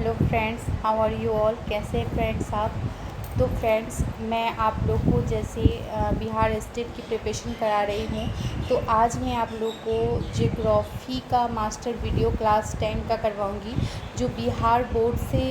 Hello friends, how are you all. कैसे हैं friends आप। तो फ्रेंड्स, मैं आप लोग को जैसे बिहार स्टेट की प्रिपरेशन करा रही हूँ, तो आज मैं आप लोग को ज्योग्राफी का मास्टर वीडियो क्लास 10 का करवाऊँगी, जो बिहार बोर्ड से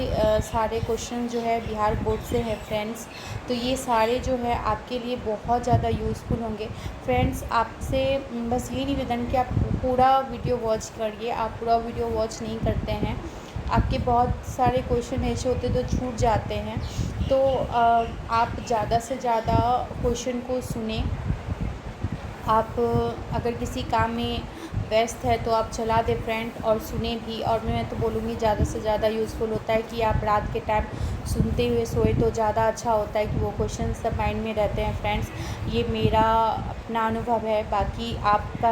सारे क्वेश्चन जो है बिहार बोर्ड से है फ्रेंड्स। तो ये सारे जो है आपके लिए बहुत ज़्यादा यूज़फुल होंगे फ्रेंड्स। आपसे बस ये निवेदन कि आप पूरा वीडियो वॉच करिए। आप पूरा वीडियो वॉच नहीं करते हैं, आपके बहुत सारे क्वेश्चन ऐसे होते तो छूट जाते हैं। तो आप ज़्यादा से ज़्यादा क्वेश्चन को सुने। आप अगर किसी काम में व्यस्त है तो आप चला दें फ्रेंड और सुने भी। और मैं तो बोलूँगी ज़्यादा से ज़्यादा यूज़फुल होता है कि आप रात के टाइम सुनते हुए सोए तो ज़्यादा अच्छा होता है कि वो क्वेश्चन सब माइंड में रहते हैं फ्रेंड्स। ये मेरा अपना अनुभव है, बाकी आपका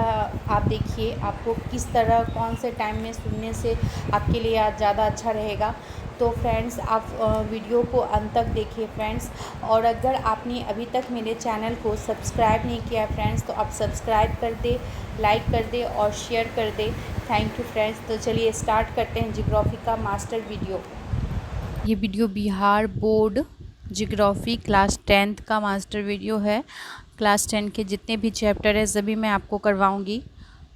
आप देखिए आपको किस तरह कौन से टाइम में सुनने से आपके लिए ज़्यादा अच्छा रहेगा। तो फ्रेंड्स, आप वीडियो को अंत तक देखिए फ्रेंड्स। और अगर आपने अभी तक मेरे चैनल को सब्सक्राइब नहीं किया फ्रेंड्स, तो आप सब्सक्राइब कर दे, लाइक कर दे और शेयर कर दे। Thank you friends. तो चलिए स्टार्ट करते हैं ज्योग्राफी का मास्टर वीडियो। ये video Bihar board geography class 10th का मास्टर वीडियो है। क्लास 10 के जितने भी चैप्टर है सभी मैं आपको करवाऊंगी।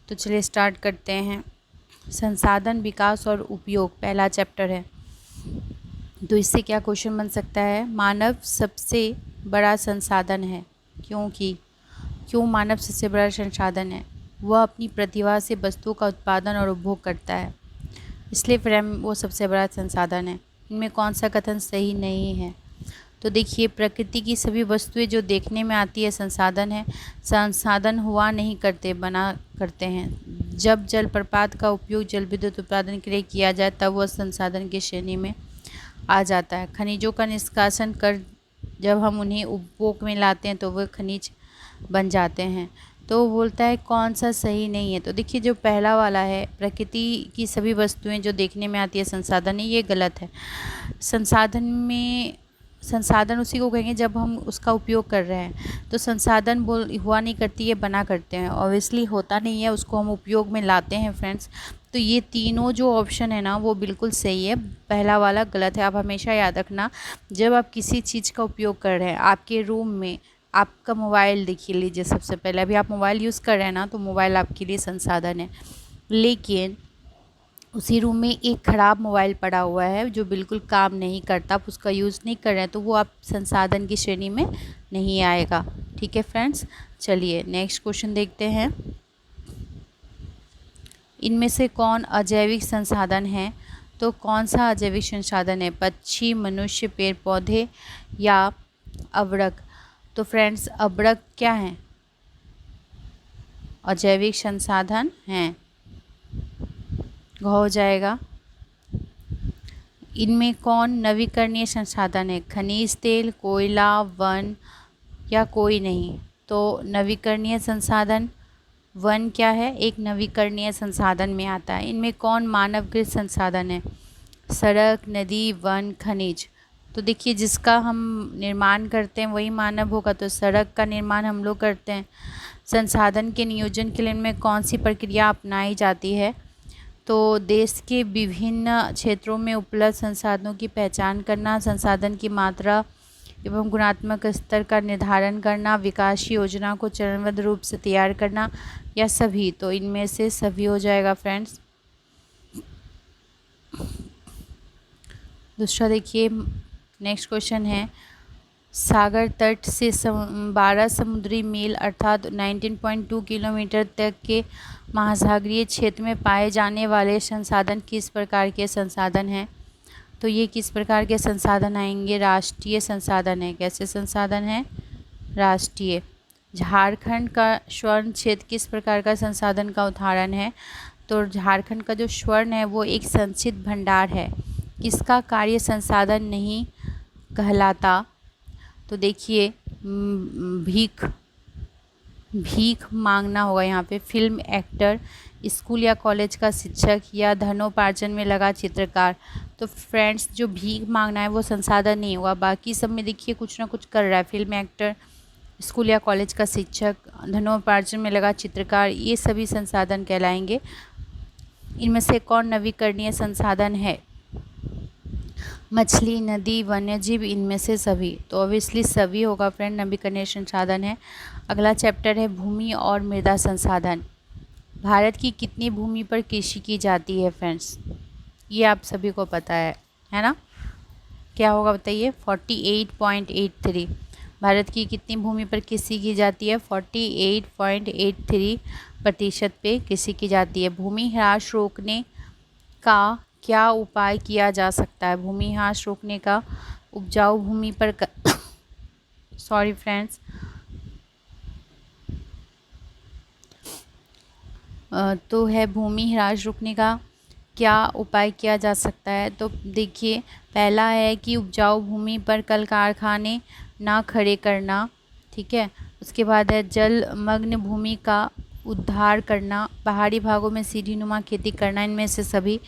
तो चलिए स्टार्ट करते हैं। संसाधन, विकास और उपयोग पहला चैप्टर है। तो इससे क्या क्वेश्चन बन सकता है। मानव सबसे बड़ा संसाधन है। क्यों मानव सबसे बड़ा संसाधन है। वह अपनी प्रतिभा से वस्तुओं का उत्पादन और उपभोग करता है, इसलिए फिर वो सबसे बड़ा संसाधन है। इनमें कौन सा कथन सही नहीं है। तो देखिए, प्रकृति की सभी वस्तुएं जो देखने में आती है संसाधन है। संसाधन हुआ नहीं करते, बना करते हैं। जब जलप्रपात का उपयोग जल विद्युत उत्पादन के लिए किया जाए तब वह संसाधन की श्रेणी में आ जाता है। खनिजों का निष्कासन कर जब हम उन्हें उपभोग में लाते हैं तो वह खनिज बन जाते हैं। तो वो बोलता है कौन सा सही नहीं है। तो देखिए, जो पहला वाला है, प्रकृति की सभी वस्तुएं जो देखने में आती है संसाधन है, ये गलत है। संसाधन उसी को कहेंगे जब हम उसका उपयोग कर रहे हैं। तो संसाधन हुआ नहीं करती है, बना करते हैं। ऑब्वियसली होता नहीं है, उसको हम उपयोग में लाते हैं फ्रेंड्स। तो ये तीनों जो ऑप्शन है ना वो बिल्कुल सही है, पहला वाला गलत है। आप हमेशा याद रखना, जब आप किसी चीज़ का उपयोग कर रहे हैं, आपके रूम में आपका मोबाइल देखिए लीजिए, सबसे पहले अभी आप मोबाइल यूज़ कर रहे हैं ना, तो मोबाइल आपके लिए संसाधन है। लेकिन उसी रूम में एक ख़राब मोबाइल पड़ा हुआ है जो बिल्कुल काम नहीं करता, आप उसका यूज़ नहीं कर रहे हैं, तो वो आप संसाधन की श्रेणी में नहीं आएगा। ठीक है फ्रेंड्स, चलिए नेक्स्ट क्वेश्चन देखते हैं। इनमें से कौन अजैविक संसाधन है। तो कौन सा अजैविक संसाधन है। पक्षी, मनुष्य, पेड़ पौधे या अवरक। तो फ्रेंड्स, अवरक क्या है, अजैविक संसाधन हैं। हो जाएगा। इनमें कौन नवीकरणीय संसाधन है। खनिज तेल, कोयला, वन या कोई नहीं। तो नवीकरणीय संसाधन वन क्या है, एक नवीकरणीय संसाधन में आता है। इनमें कौन मानवकृत संसाधन है। सड़क, नदी, वन, खनिज। तो देखिए, जिसका हम निर्माण करते हैं वही मानव होगा। तो सड़क का निर्माण हम लोग करते हैं। संसाधन के नियोजन के लिए इनमें कौन सी प्रक्रिया अपनाई जाती है। तो देश के विभिन्न क्षेत्रों में उपलब्ध संसाधनों की पहचान करना, संसाधन की मात्रा एवं गुणात्मक स्तर का निर्धारण करना, विकास योजना को चरणबद्ध रूप से तैयार करना, या सभी। तो इनमें से सभी हो जाएगा फ्रेंड्स। दूसरा देखिए, नेक्स्ट क्वेश्चन है। सागर तट से 12 समुद्री मील अर्थात 19.2 किलोमीटर तक के महासागरीय क्षेत्र में पाए जाने वाले संसाधन किस प्रकार के संसाधन हैं। तो ये किस प्रकार के संसाधन आएंगे, राष्ट्रीय संसाधन है। कैसे संसाधन है, राष्ट्रीय। झारखंड का स्वर्ण क्षेत्र किस प्रकार का संसाधन का उदाहरण है। तो झारखंड का जो स्वर्ण है वो एक संचित भंडार है, किसका कार्य संसाधन नहीं कहलाता। तो देखिए, भीख मांगना होगा यहाँ पे। फिल्म एक्टर, स्कूल या कॉलेज का शिक्षक या धनोपार्जन में लगा चित्रकार। तो फ्रेंड्स, जो भीख मांगना है वो संसाधन नहीं होगा। बाकी सब में देखिए कुछ ना कुछ कर रहा है। फिल्म एक्टर, स्कूल या कॉलेज का शिक्षक, धनोपार्जन में लगा चित्रकार, ये सभी संसाधन कहलाएंगे। इनमें से कौन नवीकरणीय संसाधन है। मछली, नदी, वन्यजीव, इनमें से सभी। तो ऑब्वियसली सभी होगा फ्रेंड, नवीकरणीय संसाधन है। अगला चैप्टर है भूमि और मृदा संसाधन। भारत की कितनी भूमि पर कृषि की जाती है फ्रेंड्स? ये आप सभी को पता है ना? क्या होगा बताइए? 48.83। भारत की कितनी भूमि पर कृषि की जाती है? 48.83% पे कृषि की जाती है। भूमि ह्रास रोकने का क्या उपाय किया जा सकता है? भूमि ह्रास रोकने का उपजाऊ भूमि पर सॉरी फ्रेंड्स, तो है भूमि ह्रास रोकने का क्या उपाय किया जा सकता है? तो देखिए, पहला है कि उपजाऊ भूमि पर कल कारखाने ना खड़े करना, ठीक है। उसके बाद है जलमग्न भूमि का उद्धार करना, पहाड़ी भागों में सीढ़ीनुमा खेती करना, इनमें से सभी।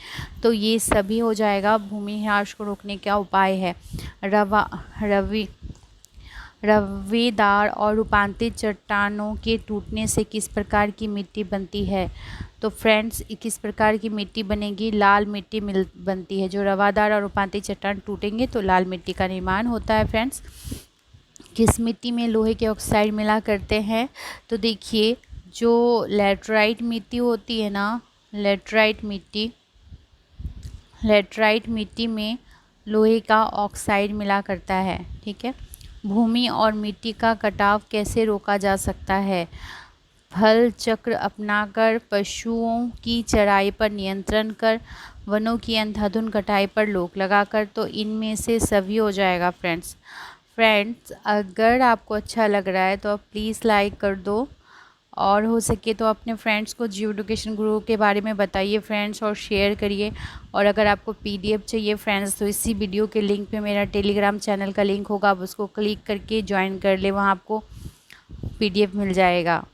तो ये सभी हो जाएगा भूमि ह्रास को रोकने का उपाय है। रवेदार और रूपांतरित चट्टानों के टूटने से किस प्रकार की मिट्टी बनती है? तो फ्रेंड्स, किस प्रकार की मिट्टी बनेगी? लाल मिट्टी बनती है। जो रवादार और रूपांतरित चट्टान टूटेंगे तो लाल मिट्टी का निर्माण होता है फ्रेंड्स। किस मिट्टी में लोहे के ऑक्साइड मिला करते हैं? तो देखिए, जो लैटराइट मिट्टी होती है ना, लैटराइट मिट्टी में लोहे का ऑक्साइड मिला करता है, ठीक है। भूमि और मिट्टी का कटाव कैसे रोका जा सकता है? फल चक्र अपनाकर, पशुओं की चराई पर नियंत्रण कर, वनों की अंधाधुंध कटाई पर रोक लगाकर। तो इनमें से सभी हो जाएगा फ्रेंड्स, अगर आपको अच्छा लग रहा है तो आप प्लीज़ लाइक कर दो, और हो सके तो अपने फ्रेंड्स को जियो एजुकेशन गुरु के बारे में बताइए फ्रेंड्स, और शेयर करिए। और अगर आपको पीडीएफ चाहिए फ्रेंड्स, तो इसी वीडियो के लिंक पे मेरा टेलीग्राम चैनल का लिंक होगा, आप उसको क्लिक करके ज्वाइन कर ले, वहाँ आपको पीडीएफ मिल जाएगा।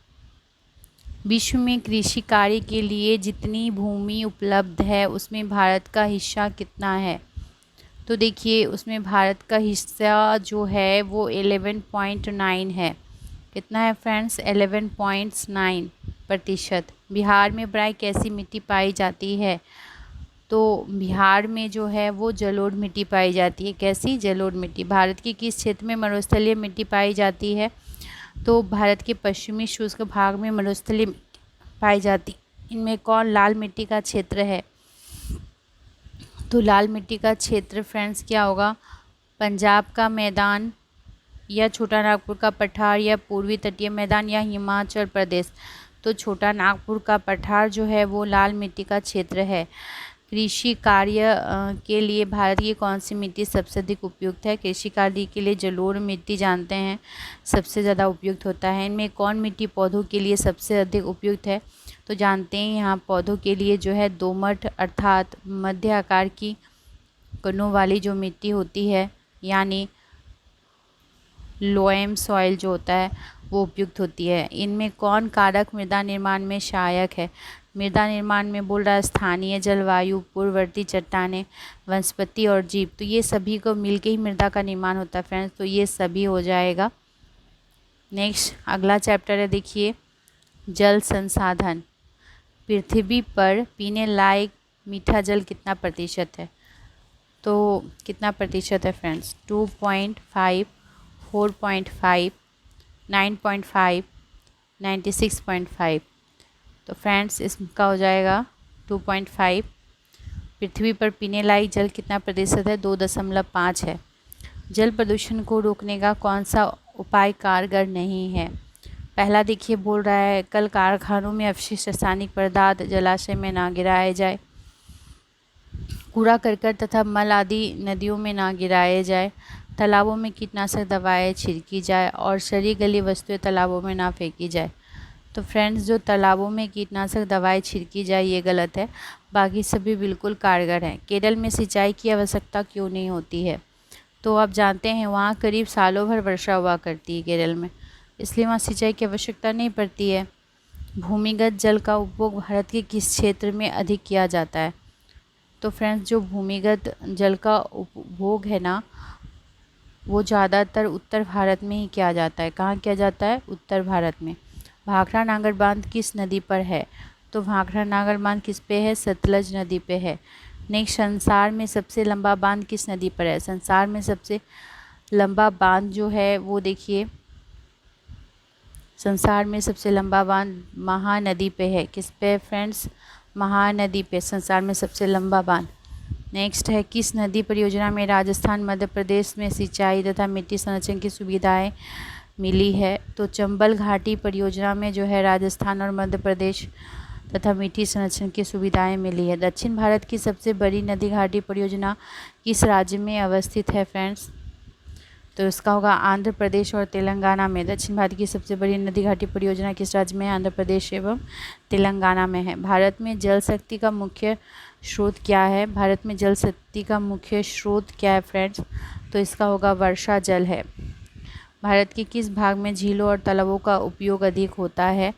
विश्व में कृषि कार्य के लिए जितनी भूमि उपलब्ध है उसमें भारत का हिस्सा कितना है? तो देखिए, उसमें भारत का हिस्सा जो है वो 11.9 है। कितना है फ्रेंड्स? 11.9%। बिहार में प्राय कैसी मिट्टी पाई जाती है? तो बिहार में जो है वो जलोढ़ मिट्टी पाई जाती है। कैसी? जलोढ़ मिट्टी। भारत के किस क्षेत्र में मरुस्थलीय मिट्टी पाई जाती है? तो भारत के पश्चिमी शुष्क भाग में मरुस्थलीय पाई जाती। इनमें कौन लाल मिट्टी का क्षेत्र है? तो लाल मिट्टी का क्षेत्र फ्रेंड्स क्या होगा? पंजाब का मैदान, या छोटा नागपुर का पठार, या पूर्वी तटीय मैदान, या हिमाचल प्रदेश। तो छोटा नागपुर का पठार जो है वो लाल मिट्टी का क्षेत्र है। कृषि कार्य के लिए भारत की कौन सी मिट्टी सबसे अधिक उपयुक्त है? कृषि कार्य के लिए जलोढ़ मिट्टी जानते हैं सबसे ज़्यादा उपयुक्त होता है। इनमें कौन मिट्टी पौधों के लिए सबसे अधिक उपयुक्त है? तो जानते हैं यहाँ पौधों के लिए जो है दोमट अर्थात मध्य आकार की कणों वाली जो मिट्टी होती है, यानी लोएम सॉइल जो होता है वो उपयुक्त होती है। इनमें कौन कारक मृदा निर्माण में सहायक है? मृदा निर्माण में बोल रहा है स्थानीय जलवायु, पूर्ववर्ती चट्टानें, वनस्पति और जीव। तो ये सभी को मिलके ही मृदा का निर्माण होता है फ्रेंड्स, तो ये सभी हो जाएगा। नेक्स्ट अगला चैप्टर है, देखिए जल संसाधन। पृथ्वी पर पीने लायक मीठा जल कितना प्रतिशत है? तो कितना प्रतिशत है फ्रेंड्स? 2.5, 4.5, 9.5, 96.5। तो फ्रेंड्स इसका हो जाएगा 2.5। पृथ्वी पर पीने लायक जल कितना प्रतिशत है? 2.5 है। जल प्रदूषण को रोकने का कौन सा उपाय कारगर नहीं है? पहला देखिए बोल रहा है कल कारखानों में अपशिष्ट रासायनिक पदार्थ जलाशय में ना गिराए जाए, कूड़ा करकट तथा मल आदि नदियों में ना गिराए जाए, तालाबों में कीटनाशक दवाएं छिड़की जाए, और सड़ी गली वस्तुएं तालाबों में ना फेंकी जाए। तो फ्रेंड्स, जो तालाबों में कीटनाशक दवाएं छिड़की जाए ये गलत है, बाकी सभी बिल्कुल कारगर हैं। केरल में सिंचाई की आवश्यकता क्यों नहीं होती है? तो आप जानते हैं वहाँ करीब सालों भर वर्षा हुआ करती है केरल में, इसलिए वहाँ सिंचाई की आवश्यकता नहीं पड़ती है। भूमिगत जल का उपभोग भारत के किस क्षेत्र में अधिक किया जाता है? तो फ्रेंड्स, जो भूमिगत जल का उपभोग है ना वो ज़्यादातर उत्तर भारत में ही किया जाता है। कहाँ किया जाता है? उत्तर भारत में। भाखड़ा नागर बांध किस नदी पर है? तो भाखड़ा नागर बांध किस पे है? सतलज नदी पे है। नेक्स्ट, संसार में सबसे लंबा बांध किस नदी पर है? संसार में सबसे लंबा बांध जो है वो देखिए, संसार में सबसे लंबा बांध महानदी पे है। किस पे फ्रेंड्स? महानदी पे संसार में सबसे लंबा बांध। नेक्स्ट है, किस नदी परियोजना में राजस्थान मध्य प्रदेश में सिंचाई तथा मिट्टी संरक्षण की सुविधाएं मिली है? तो चंबल घाटी परियोजना में जो है राजस्थान और मध्य प्रदेश तथा मिट्टी संरक्षण की सुविधाएं मिली है। दक्षिण भारत की सबसे बड़ी नदी घाटी परियोजना किस राज्य में अवस्थित है फ्रेंड्स? तो इसका होगा आंध्र प्रदेश और तेलंगाना में। दक्षिण भारत की सबसे बड़ी नदी घाटी परियोजना किस राज्य में? आंध्र प्रदेश एवं तेलंगाना में है। भारत में जल शक्ति का मुख्य स्रोत क्या है? भारत में जल शक्ति का मुख्य स्रोत क्या है फ्रेंड्स? तो इसका होगा वर्षा जल है। भारत के किस भाग में झीलों और तालाबों का उपयोग अधिक होता है?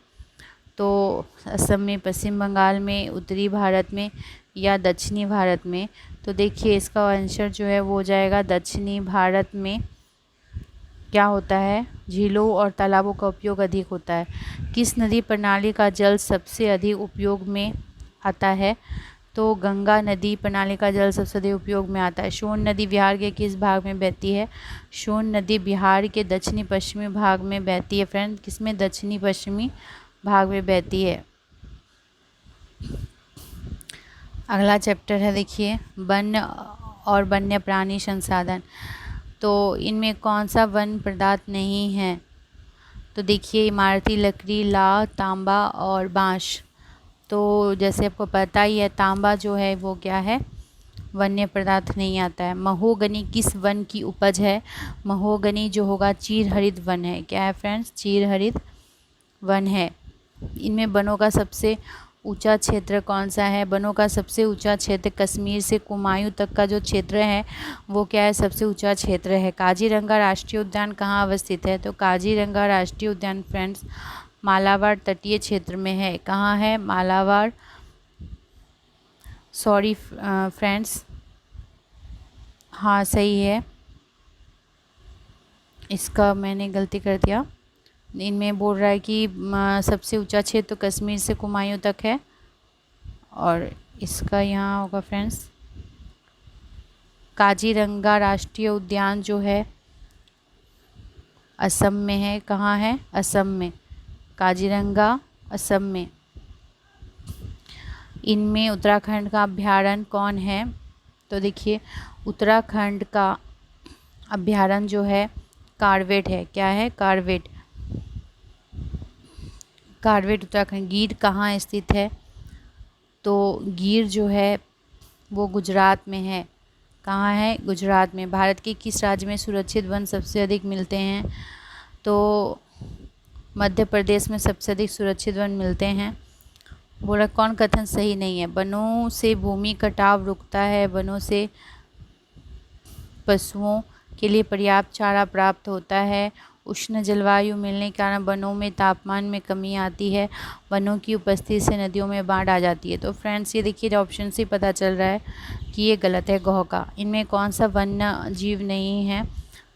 तो असम में, पश्चिम बंगाल में, उत्तरी भारत में या दक्षिणी भारत में? तो देखिए इसका आंसर जो है वो हो जाएगा दक्षिणी भारत में। क्या होता है? झीलों और तालाबों का उपयोग अधिक होता है। किस नदी प्रणाली का जल सबसे अधिक उपयोग में आता है? तो गंगा नदी प्रणाली का जल सबसे अधिक उपयोग में आता है। सोन नदी बिहार के किस भाग में बहती है? सोन नदी बिहार के दक्षिणी पश्चिमी भाग में बहती है फ्रेंड। किसमें? दक्षिणी पश्चिमी भाग में बहती है। अगला चैप्टर है देखिए, वन्य और वन्य प्राणी संसाधन। तो इनमें कौन सा वन पदार्थ नहीं है? तो देखिए इमारती लकड़ी, लाह, तांबा और बांस। तो जैसे आपको पता ही है तांबा जो है वो क्या है? वन्य पदार्थ नहीं आता है। महोगनी किस वन की उपज है? महोगनी जो होगा चीरहरित वन है। क्या है फ्रेंड्स? चीरहरित वन है। इनमें वनों का सबसे ऊंचा क्षेत्र कौन सा है? वनों का सबसे ऊंचा क्षेत्र कश्मीर से कुमायूं तक का जो क्षेत्र है वो क्या है? सबसे ऊंचा क्षेत्र है। काजीरंगा राष्ट्रीय उद्यान कहाँ अवस्थित है? तो काजीरंगा राष्ट्रीय उद्यान फ्रेंड्स मालाबार तटीय क्षेत्र में है। कहाँ है? मालाबार, सॉरी फ्रेंड्स, हाँ सही है, इसका मैंने गलती कर दिया। इनमें बोल रहा है कि सबसे ऊंचा क्षेत्र तो कश्मीर से कुमायूं तक है और इसका यहाँ होगा फ्रेंड्स काजीरंगा राष्ट्रीय उद्यान जो है असम में है। कहाँ है? असम में। काजीरंगा असम में। इनमें उत्तराखंड का अभ्यारण्य कौन है? तो देखिए उत्तराखंड का अभ्यारण्य जो है कार्बेट है। क्या है? कार्बेट। कार्बेट उत्तराखंड। गिर कहाँ स्थित है? तो गिर जो है वो गुजरात में है। कहाँ है? गुजरात में। भारत के किस राज्य में सुरक्षित वन सबसे अधिक मिलते हैं? तो मध्य प्रदेश में सबसे अधिक सुरक्षित वन मिलते हैं। बोला कौन कथन सही नहीं है? वनों से भूमि कटाव रुकता है, वनों से पशुओं के लिए पर्याप्त चारा प्राप्त होता है, उष्ण जलवायु मिलने के कारण वनों में तापमान में कमी आती है, वनों की उपस्थिति से नदियों में बाढ़ आ जाती है। तो फ्रेंड्स ये देखिए ऑप्शन से पता चल रहा है कि ये गलत है गौ का। इनमें कौन सा वन्य जीव नहीं है?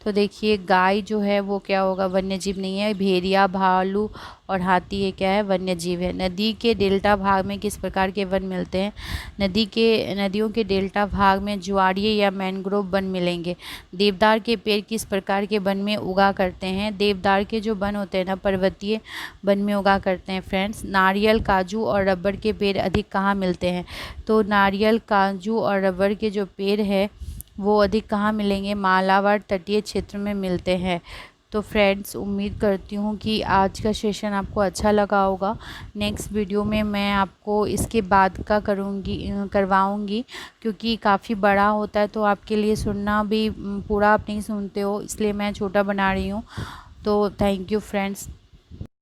तो देखिए गाय जो है वो क्या होगा? वन्य जीव नहीं है। भेड़िया, भालू और हाथी ये क्या है? वन्य जीव है। नदी के डेल्टा भाग में किस प्रकार के वन मिलते हैं? नदियों के डेल्टा भाग में ज्वारीय या मैंग्रोव वन मिलेंगे। देवदार के पेड़ किस प्रकार के वन में उगा करते हैं? देवदार के जो वन होते हैं ना पर्वतीय वन में उगा करते हैं फ्रेंड्स। नारियल, काजू और रबर के पेड़ अधिक कहाँ मिलते हैं? तो नारियल, काजू और रबर के जो पेड़ है वो अधिक कहाँ मिलेंगे? मालाबार तटीय क्षेत्र में मिलते हैं। तो फ्रेंड्स उम्मीद करती हूँ कि आज का सेशन आपको अच्छा लगा होगा। नेक्स्ट वीडियो में मैं आपको इसके बाद का करवाऊँगी क्योंकि काफ़ी बड़ा होता है तो आपके लिए सुनना भी पूरा आप नहीं सुनते हो, इसलिए मैं छोटा बना रही हूँ। तो थैंक यू फ्रेंड्स।